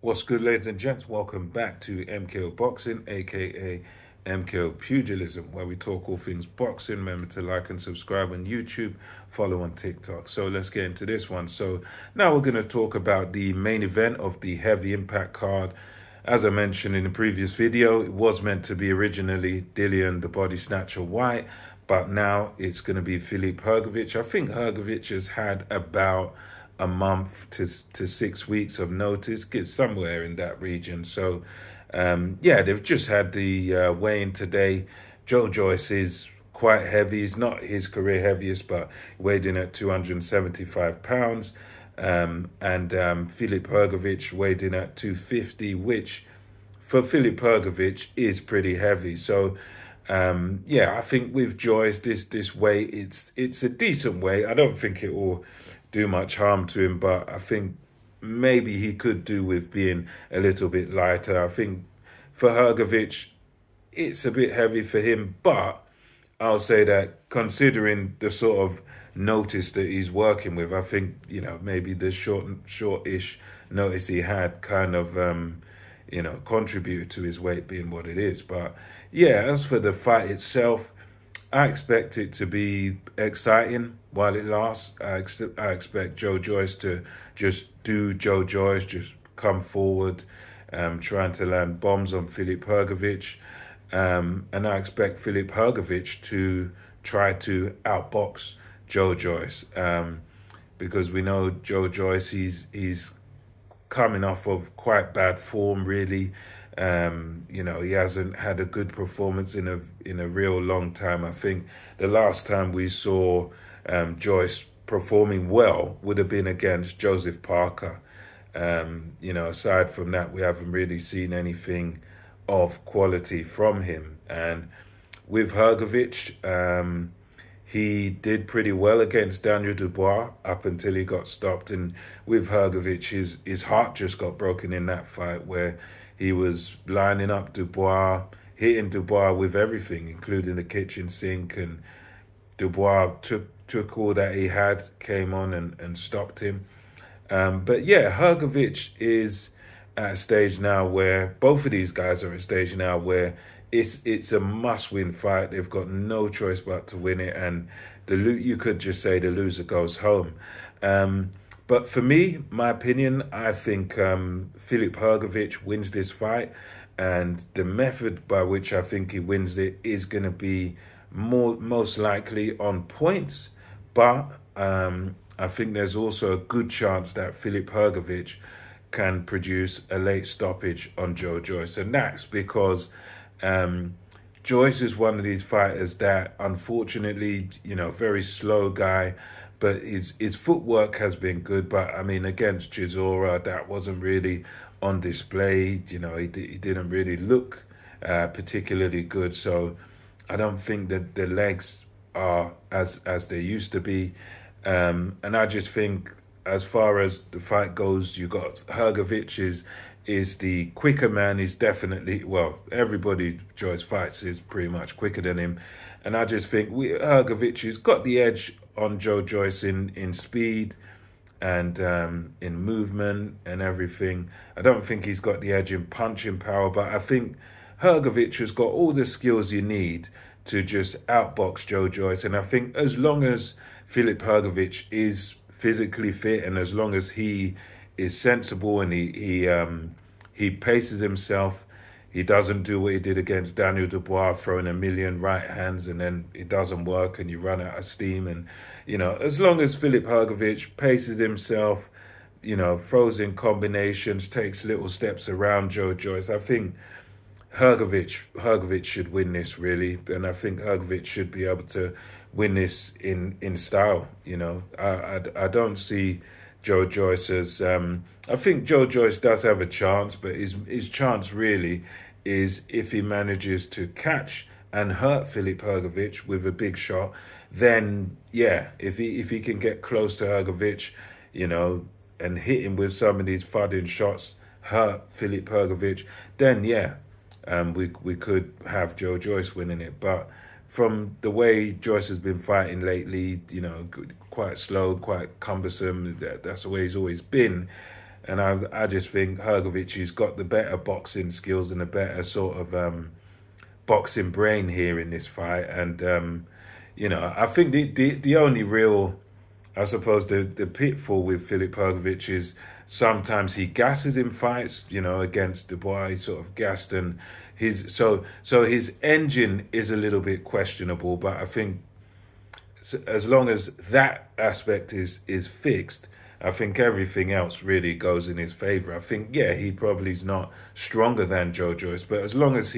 What's good, ladies and gents? Welcome back to MKO Boxing, aka MKO Pugilism, where we talk all things boxing. Remember to like and subscribe on YouTube, follow on TikTok. So let's get into this one. So now we're going to talk about the main event of the heavy impact card. As I mentioned in the previous video, it was meant to be originally Dillian the Body Snatcher White, but now it's going to be Vfilip Hrgovic. I think Hrgovic has had about a month to 6 weeks of notice, get somewhere in that region. So yeah, they've just had the weigh-in today. Joyce is quite heavy. He's not his career heaviest, but weighed in at 275 pounds. And Vfilip Hrgovic weighed in at 250, which for Vfilip Hrgovic is pretty heavy. So yeah, I think with Joyce, this weight, it's a decent weight. I don't think it will do much harm to him, but I think maybe he could do with being a little bit lighter. I think for Hrgovic, it's a bit heavy for him, but I'll say that considering the sort of notice that he's working with, I think, you know, maybe the short-ish notice he had kind of, you know, contributed to his weight being what it is. But yeah, as for the fight itself, I expect it to be exciting while it lasts. I expect Joyce to just do Joyce, just come forward, trying to land bombs on Vfilip Hrgovic. And I expect Vfilip Hrgovic to try to outbox Joyce, because we know Joyce, he's coming off of quite bad form, really. You know, he hasn't had a good performance in a real long time. I think the last time we saw Joyce performing well would have been against Joseph Parker. You know, aside from that, we haven't really seen anything of quality from him. And with Hrgovic, he did pretty well against Daniel Dubois up until he got stopped. And with Hrgovic, his heart just got broken in that fight, where he was lining up Dubois, hitting Dubois with everything, including the kitchen sink. And Dubois took all that he had, came on and stopped him. But yeah, Hrgovic is at a stage now where both of these guys are at a stage now where it's a must-win fight. They've got no choice but to win it, and you could just say the loser goes home. But for me, my opinion, I think Vfilip Hrgovic wins this fight, and the method by which I think he wins it is going to be most likely on points. But I think there's also a good chance that Vfilip Hrgovic can produce a late stoppage on Joyce, and that's because Joyce is one of these fighters that, unfortunately, you know, very slow guy, but his footwork has been good. But I mean, against Chisora, that wasn't really on display. You know, he didn't really look particularly good. So I don't think that the legs are as they used to be. And I just think, as far as the fight goes, you got Hrgovic is the quicker man. He's definitely, well, everybody Joyce fights is pretty much quicker than him. And I just think Hrgovic has got the edge on Joyce in speed and in movement and everything. I don't think he's got the edge in punching power, but I think Hrgovic has got all the skills you need to just outbox Joyce. And I think as long as Vfilip Hrgovic is physically fit, and as long as he is sensible and he paces himself, he doesn't do what he did against Daniel Dubois, throwing a million right hands and then it doesn't work and you run out of steam. And, you know, as long as Vfilip Hrgovic paces himself, you know, throws in combinations, takes little steps around Joyce, I think Hrgovic should win this, really. And I think Hrgovic should be able to win this in style. You know, I don't see Joyce as I think Joyce does have a chance, but his chance really is if he manages to catch and hurt Vfilip Hrgovic with a big shot. Then yeah, if he can get close to Hrgovic, you know, and hit him with some of these thudding shots, hurt Vfilip Hrgovic, then yeah, we could have Joyce winning it. But from the way Joyce has been fighting lately, you know, quite slow, quite cumbersome, that's the way he's always been. And I just think Hrgovic has got the better boxing skills and a better sort of boxing brain here in this fight. And, you know, I think the only real, I suppose, the pitfall with Filip Hrgovic is sometimes he gasses in fights, you know, against Dubois. He sort of gassed, and so his engine is a little bit questionable. But I think as long as that aspect is fixed, I think everything else really goes in his favor. I think, yeah, he probably is not stronger than Joyce, but as long as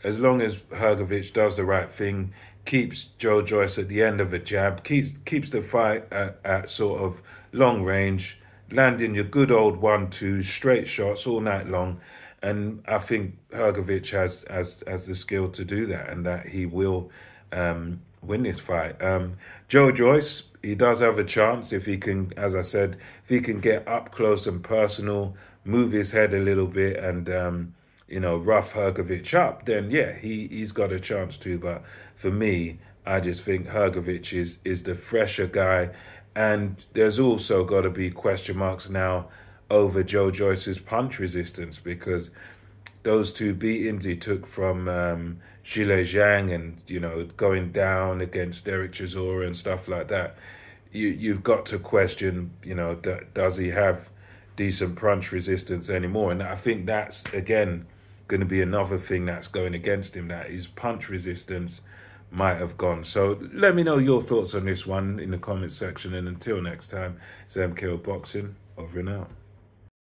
Hrgovic does the right thing, keeps Joyce at the end of a jab, keeps the fight at sort of long range, landing your good old 1-2 straight shots all night long, and I think Hrgovic has the skill to do that, and that he will win this fight. Joyce, he does have a chance if he can, as I said, if he can get up close and personal, move his head a little bit, and you know, rough Hrgovic up, then yeah, he's got a chance too. But for me, I just think Hrgovic is the fresher guy, and there's also got to be question marks now over Joyce's punch resistance, because those two beatings he took from Zhile Zhang, and, you know, going down against Derek Chisora and stuff like that, you've got to question, you know, does he have decent punch resistance anymore? And I think that's, again, going to be another thing that's going against him, that his punch resistance might have gone. So let me know your thoughts on this one in the comments section, and until next time, it's MKO Boxing, over and out.